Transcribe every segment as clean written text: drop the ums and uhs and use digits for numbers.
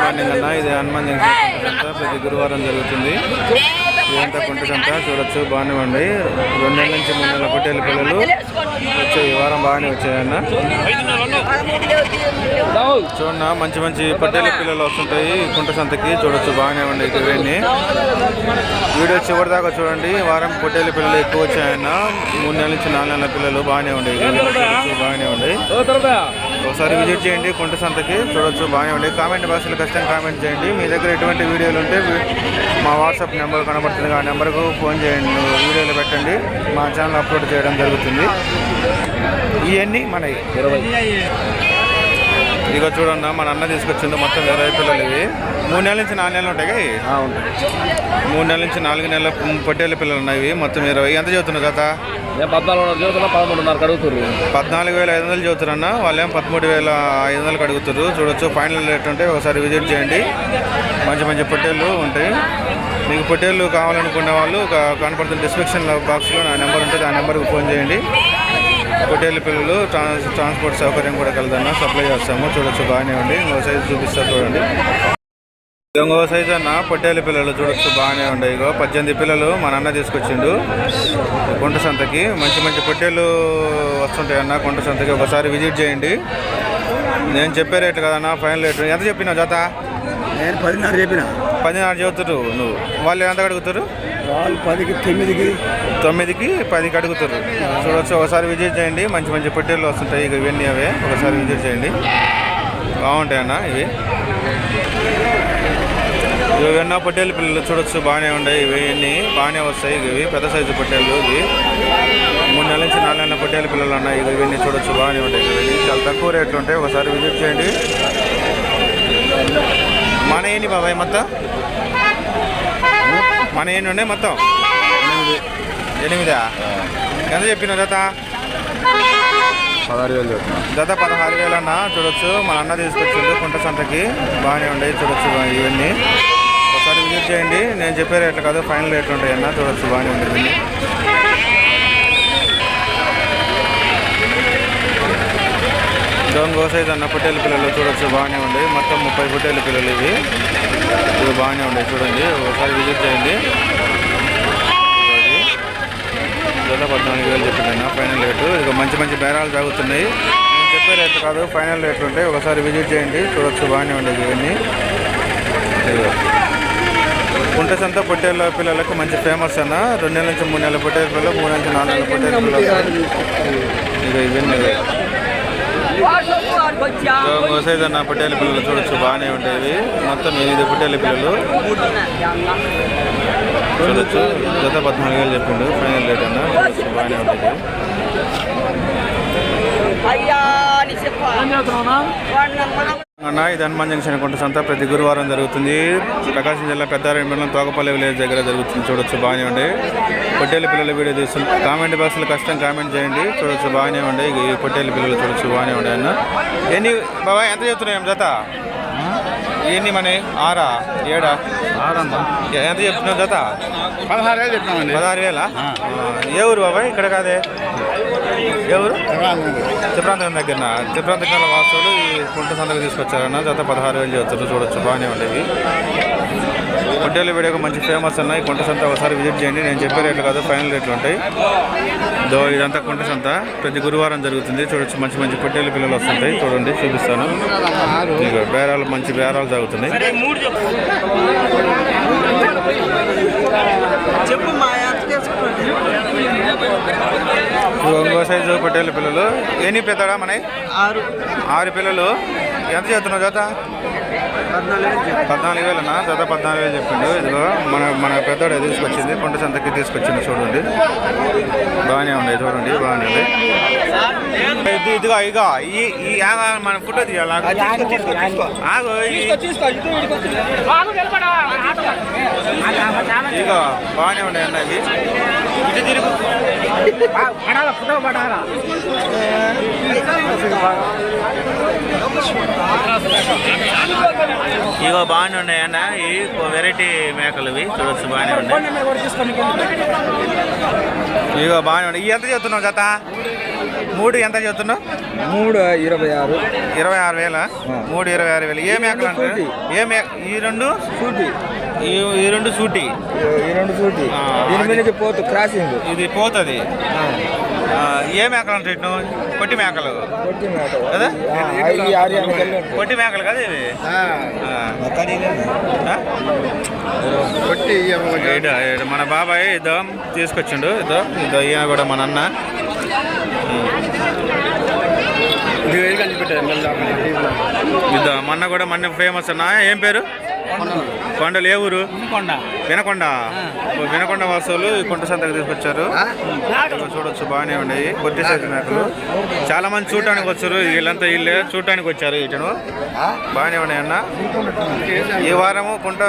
Morning అన్న. ఇది Hanuman junction ప్రతి గురువారం జరుగుతుంది. ఇదంతా కుంట సంత చూడొచ్చు. బాగానే ఉండి 2 నెలల నుంచి 3 నెలల పొట్టేలు పిల్లలు వచ్చాయి. ఈ వారం బాగానే వచ్చాయన్న. చూడన్న మంచి మంచి పొట్టేలు పిల్లలు వస్తుంటాయి కుంట సంతకి. చూడొచ్చు బాగానే ఉండే ఇవన్నీ. వీడియో చివరి దాకా చూడండి. వారం పొట్టేలు పిల్లలు ఎక్కువ వచ్చాయన్న. 3 నెలల నుంచి 4 నెలల పిల్లలు బాగానే ఉండేవి. బాగానే ఉండే. ఒకసారి విజిట్ చేయండి కుంట సంతకి. చూడొచ్చు బాగానే ఉండే. కామెంట్ బాక్స్లో ఖచ్చితంగా కామెంట్ చేయండి. మీ దగ్గర ఎటువంటి వీడియోలు ఉంటే మా వాట్సాప్ నెంబర్ కనబడుతుంది. ఆ నెంబర్కు ఫోన్ చేయండి. వీడియోలు పెట్టండి. మా ఛానల్ అప్లోడ్ చేయడం జరుగుతుంది. ఇవన్నీ మన 20. ఇక చూడన్న మన అన్న తీసుకొచ్చిండు. మొత్తం 20 పిల్లలు ఇవి. 3 నెలల నుంచి 4 నెలలు ఉంటాయి. 3 నెలల నుంచి 4 నెలల పొట్టేళ్ళ పిల్లలు ఉన్నాయి. మొత్తం 20. ఎంత చదువుతున్నారు కదా? 14,500 అడుగుతారు. 14,500 చదువుతారన్న. వాళ్ళేం 13,500 అడుగుతారు. చూడొచ్చు. ఫైనల్ రేట్ ఉంటే ఒకసారి విజిట్ చేయండి. మంచి మంచి పొట్టేళ్ళు ఉంటాయి. మీకు పొట్టేళ్ళు కావాలనుకునే వాళ్ళు కనపడుతున్న డిస్క్రిప్షన్ బాక్స్లో నా నెంబర్ ఉంటుంది. ఆ నెంబర్కి ఫోన్ చేయండి. పొట్టేళ్ళ పిల్లలు ట్రాన్స్పోర్ట్ సౌకర్యం కూడా కలదన్న. సప్లై చేస్తాము. చూడొచ్చు బాగానే ఉండి. ఇంకో సైజు చూపిస్తా చూడండి. ఇంకో సైజు అన్న పొట్టేళ్ళ పిల్లలు చూడొచ్చు బాగానే ఉండే. ఇగో 18 పిల్లలు మా నాన్న తీసుకొచ్చిండు కుంట సంతకి. మంచి మంచి పొట్టేళ్ళు వస్తుంటాయి అన్న కుంట సంతకి. ఒకసారి విజిట్ చేయండి. నేను చెప్పే రేట్లు కదన్నా ఫైనల్ రేటు. ఎంత చెప్పినా జత? నేను 10,500 చెప్పిన. 10,500 చెబుతారు నువ్వు. వాళ్ళు ఎంత అడుగుతారు? వాళ్ళు 10కి 9కి 9కి 10కి అడుగుతారు. చూడవచ్చు. ఒకసారి విజిట్ చేయండి. మంచి మంచి పొట్టేళ్ళు వస్తుంటాయి. ఇక ఇవన్నీ అవే. ఒకసారి విజిట్ చేయండి. బాగుంటాయి అన్న ఇవి. ఇవన్నీ పొట్టేళ్ళ పిల్లలు చూడొచ్చు బాగానే ఉన్నాయి. ఇవన్నీ బాగానే వస్తాయి. ఇవి పెద్ద సైజు పొట్టేళ్ళు. ఇవి 3 నెలల నుంచి 4 నెలల పొట్టేళ్ళ పిల్లలు ఉన్నాయి. ఇవన్నీ చూడొచ్చు బాగానే ఉంటాయి. ఇవన్నీ చాలా తక్కువ రేట్లు ఉంటాయి. ఒకసారి విజిట్ చేయండి. మన ఏంటి బాబాయ్ మొత్తం? మన ఏంటి ఉండే మొత్తం 8. ఎంత చెప్పిన జత? 16,000 చెప్పిన. జత 16,000 అన్న. చూడొచ్చు. మన అన్న తీసుకొచ్చిండు కుంట సంతకి. బాగానే ఉండేవి. చూడొచ్చు ఇవన్నీ. ఒకసారి విజిట్ చేయండి. నేను చెప్పే రేట్లు కాదు ఫైనల్ రేట్లు ఉంటాయి అన్న. చూడొచ్చు బాగానే ఉండేవి. ఇంకో సైజ్ అన్న పొట్టేళ్ళ పిల్లలు చూడొచ్చు బాగానే ఉండేవి. మొత్తం 30 పొట్టేళ్ళ పిల్లలు ఇవి. ఇవి బాగానే ఉండేవి. చూడండి. ఒకసారి విజిట్ చేయండి. జత 14,000 చెప్పిందన్న ఫైనల్ రేటు. ఇక మంచి మంచి బేరాలు సాగుతున్నాయి. నేను చెప్పే రేట్లు కాదు ఫైనల్ రేట్లు ఉంటాయి. ఒకసారి విజిట్ చేయండి. చూడొచ్చు బాగానే ఉండేది ఇవన్నీ. కుంట సంత పొట్టేళ్ళ పిల్లలకు మంచి ఫేమస్ అన్న. 2 నెలల నుంచి 3 నెలల పొట్టేళ్ళ పిల్లలు, 3 నుంచి 4 నెలల పొట్టేళ్ళ పిల్లలు. ఇక ఇవన్నీ సైజ్ అన్న పొట్టేళ్ళ పిల్లలు చూడొచ్చు బాగానే ఉంటాయి. మొత్తం 8 పొట్టేళ్ళ పిల్లలు చూడొచ్చు. జత 14,000 చెప్పిండు ఫైనల్ రేట్ అన్న. చూడొచ్చు బాగానే ఉంటుంది. అన్న ఇది హనుమాన్ జంక్షన్ కుంట సంత ప్రతి గురువారం జరుగుతుంది. ప్రకాశం జిల్లా పెద్దారెడ్డి మండలం తోకపల్లి విలేజ్ దగ్గర జరుగుతుంది. చూడొచ్చు బాగానే ఉండే. పొట్టేళ్ళ పిల్లల వీడియో తీస్తుంది. కామెంట్ బాక్స్లో ఖచ్చితంగా కామెంట్ చేయండి. చూడొచ్చు బాగానే ఉండే. ఈ పొట్టేళ్ళ పిల్లలు చూడొచ్చు బాగానే ఉండే అన్న. ఎన్ని బాబా ఎంత చెప్తున్నాయి జత? ఎన్ని మన 6 7 ఎంత చెప్తున్నావు జత? 16,000 చెప్తామండి. 16,000. ఏ ఊరు బాబాయ్? ఇక్కడ కాదే. ఏ ఊరు? చిప్రాంతకం దగ్గర. చిప్రాంతకాల వాసులు ఈ కుంట సంతకు తీసుకొచ్చారన్న. జత 16,000 చెప్తారు. చూడొచ్చు బాగానే ఉండేవి. పొట్టేళ్ళ వీడియోకి మంచి ఫేమస్ అన్న ఈ కుంట సంత. ఒకసారి విజిట్ చేయండి. నేను చెప్పే రేట్లు కాదు ఫైనల్ రేట్లు ఉంటాయి. ఇదంతా కుంట సంత ప్రతి గురువారం జరుగుతుంది. చూడొచ్చు మంచి మంచి పొట్టేళ్ళ పిల్లలు వస్తుంటాయి. చూడండి చూపిస్తాను. బేరాలు మంచి బేరాలు జరుగుతున్నాయి. ఇంకో సైజు పొట్టేళ్ళ పిల్లలు. ఎన్ని పెద్దడా మన? 6 పిల్లలు. ఎంత చేస్తున్నావు జత? 14,000 అన్న. జత 14,000 చెప్పిండు. ఇదిగో మన పెద్దోడే తీసుకొచ్చింది కుంట సంతకి తీసుకొచ్చింది. చూడండి బాగానే ఉన్నాయి. చూడండి బాగానే ఉన్నాయి. ఇదిగో ఇగో ఈ మన ఫోటో తీయాలి. ఇగో బాగానే ఉన్నాయి అన్న. ఇవి ఇటు తిరుగు ఫోటో పడాలా. ఇగో బాగానే ఉన్నాయన్న ఈ వెరైటీ మేకలు ఇవి చూడొచ్చు బాగానే ఉన్నాయి ఇగో బాగానే ఉన్నాయి ఇవి ఎంత చెప్తున్నావు జత 3 ఎంత చెప్తున్నావు 3,26,000 26,000 3 26,000 ఏ మేకలు అంటే ఏ మేక ఈ రెండు సూటి ఈ రెండు సూటి దీని మీద పోతు క్రాసింగ్ ఇది పోతుంది ఏ మేకలు అంటే ఇటు పొట్టి మేకలు కదా పొట్టి మేకలు కదా ఇవి మన బాబాయ్ ఇదో తీసుకొచ్చిండు ఇదో ఈయన కూడా మన అన్న ఇదో మొన్న కూడా మొన్న ఫేమస్ అన్న ఏం పేరు కొండలు ఏ ఊరు వినకొండ వాసులు ఈ కుంట సంతకు తీసుకొచ్చారు చూడొచ్చు బాగానే ఉన్నాయి కొద్ది సైజు మేకలు చాలా మంది చూడటానికి వచ్చారు వీళ్ళంతా వీళ్ళే చూడటానికి వచ్చారు ఇటను బాగానే ఉన్నాయి అన్న ఈ వారము కుంట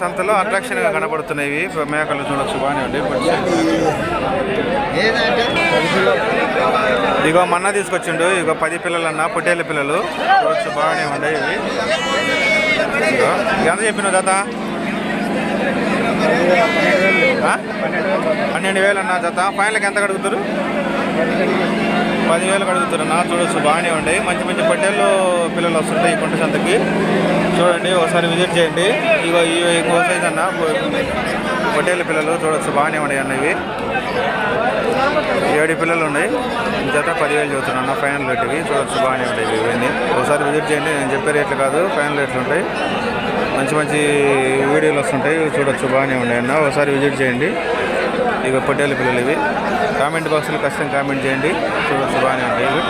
సంతలో అట్రాక్షన్ గా కనబడుతున్నాయి ఇవి మేకలు చూడొచ్చు బాగానే ఉన్నాయి ఇగో మొన్న తీసుకొచ్చిండు ఇగో 10 పిల్లలు అన్న పొట్టేళ్ళ పిల్లలు చూడొచ్చు బాగానే ఉన్నాయి ఇవి ఎంత చెప్పినావు జత 12,000 అన్న జత ఫైనల్కి ఎంత కడుగుతారు 10,000 కడుగుతారు అన్న చూడొచ్చు బాగానే ఉన్నాయి మంచి మంచి పొట్టేళ్ళు పిల్లలు వస్తుంటాయి ఈ కుంట సంతకి చూడండి ఒకసారి విజిట్ చేయండి ఇగో ఇంకో సైజ్ అన్న పొట్టేళ్ళ పిల్లలు చూడొచ్చు బాగానే ఉన్నాయి అన్న ఇవి 7 పిల్లలు ఉన్నాయి జత 10,000 చదువుతున్నాను అన్న ఫైనల్ రేట్ ఇవి చూడొచ్చు బాగానే ఉంటాయి ఇవన్నీ ఒకసారి విజిట్ చేయండి నేను చెప్పే రేట్లు కాదు ఫైనల్ రేట్లు ఉంటాయి మంచి మంచి వీడియోలు వస్తుంటాయి చూడొచ్చు బాగానే ఉన్నాయి అన్న ఒకసారి విజిట్ చేయండి ఇక పొట్టేళ్ళ పిల్లలు ఇవి కామెంట్ బాక్స్లో ఖచ్చితంగా కామెంట్ చేయండి చూడొచ్చు బాగానే ఉంటాయి ఇవి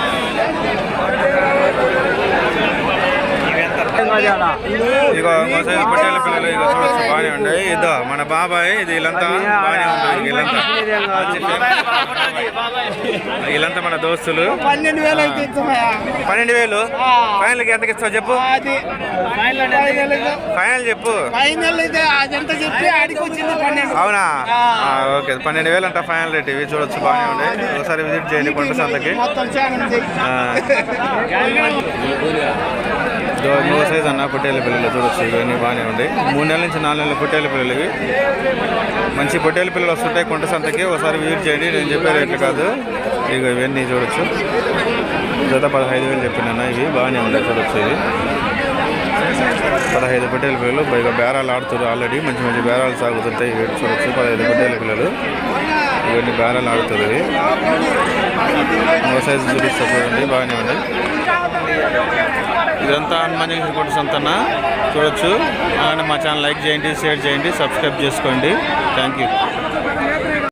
ఇగో సైజు పొట్టేళ్ళ పిల్లలు ఇక చూడొచ్చు బాగానే ఉంటాయి ఇదో మన బాబాయ్ ఇది వీళ్ళంతా బాగానే ఉంటుంది వీళ్ళంతా మన దోస్తులు 12,000 ఫైనల్కి ఎంతకి ఇస్తావు చెప్పు ఫైనల్ చెప్పు అవునా ఓకే 12,000 అంట ఫైనల్ రేట్ ఇవి చూడొచ్చు బాగానే ఉన్నాయి ఒకసారి విజిట్ చేయండి కొండ సంతకి మూడు సైజ్ అన్న పొట్టేళ్ళ పిల్లలు చూడొచ్చు ఇవన్నీ బాగానే ఉన్నాయి 3 నెలల నుంచి 4 నెలల పొట్టేళ్ళ పిల్లలు ఇవి మంచి పొట్టేళ్ళ పిల్లలు వస్తుంటాయి కుంట సంతకి ఒకసారి విజిట్ చేయండి నేను చెప్పే రేట్లు కాదు ఇక ఇవన్నీ చూడొచ్చు జత 15,000 చెప్పినా ఇవి బాగానే ఉన్నాయి చూడొచ్చు ఇవి 15 పొట్టేళ్ళ పిల్లలు ఇక బేరాలు ఆడుతారు ఆల్రెడీ మంచి మంచి బేరాలు సాగుతుంటాయి ఇవి చూడొచ్చు 15 పొట్టేళ్ళ పిల్లలు ఇవన్నీ బేరాలు ఆడుతారు ఇవి మూడు సైజు చూపిస్తా చూడండి బాగానే ఉన్నాయి ఇదంతా హనుమాన్ జంక్షన్ కుంట సంతన చూడొచ్చు అలానే మా ఛానల్ లైక్ చేయండి షేర్ చేయండి సబ్స్క్రైబ్ చేసుకోండి థ్యాంక్ యూ